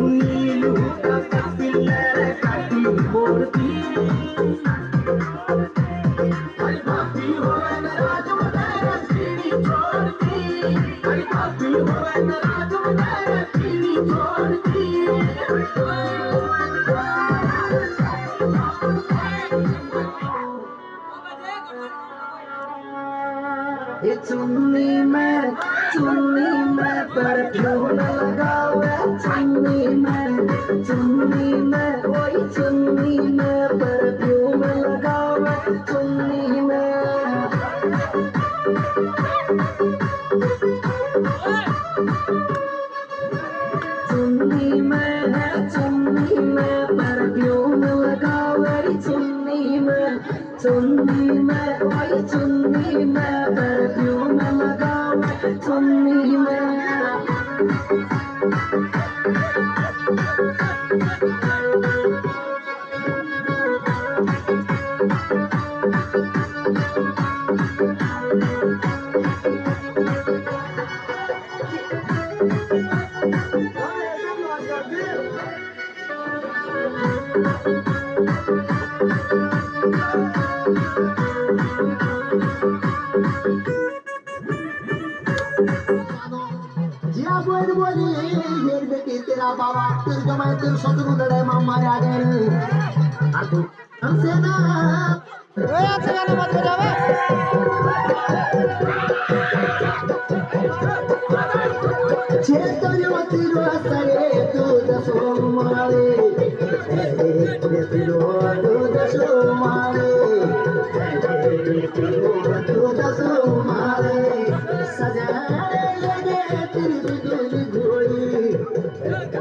नीलू का पिल्लर काटी बोलती अरे भाभी हो नाराज मेरा चीनी छोड़ती अरे भाभी हो नाराज मेरा चीनी छोड़ती ये चुन्नी में परफ्यूम लगावे चुन्नी में वही चुन्नी में परफ्यूम लगावे चुन्नी में चुन्नी में परफ्यूम लगावे चुन्नी में वही चुन्नी में परफ्यूम लगावे चुन्नी में तेरा बाबा तेरे जमाए तेरे सदरू लड़ाई मामा आ गए तू हमसे ना अच्छा गाना मत बजावे चेतनवती रोसरे तू दसो मारे तू दसो मारे तू दसो मारे सजा लगे तेरी बिजली घोड़ी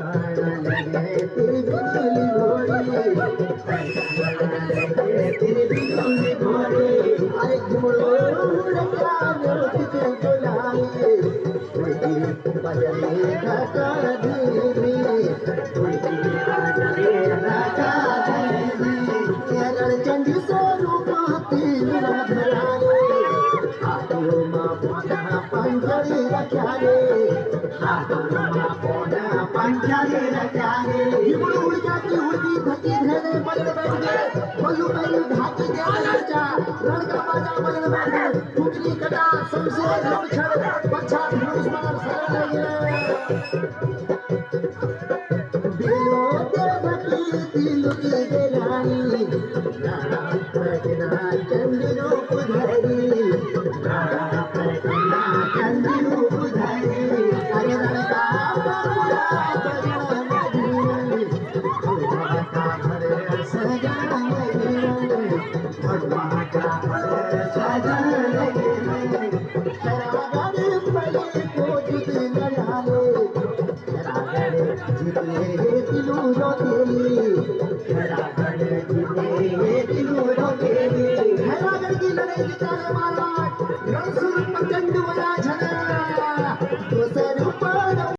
अरे चंडी स्वरूप पंचरी रख्याले पंचरी रख्याले उड़की धकी धरे बदल बैठ गए बोलू पहलू ढाकी दे लड़का लड़का बाजा बदल बैठ गए टूटली कटा शमशेर छड़ पछा धनुष मार सर लगे दिलो देवकी दिल की देरानी नाना प्रजना चंडी रूप धरी नाना प्रजना चंडी रूप धरी अरे लड़का मारा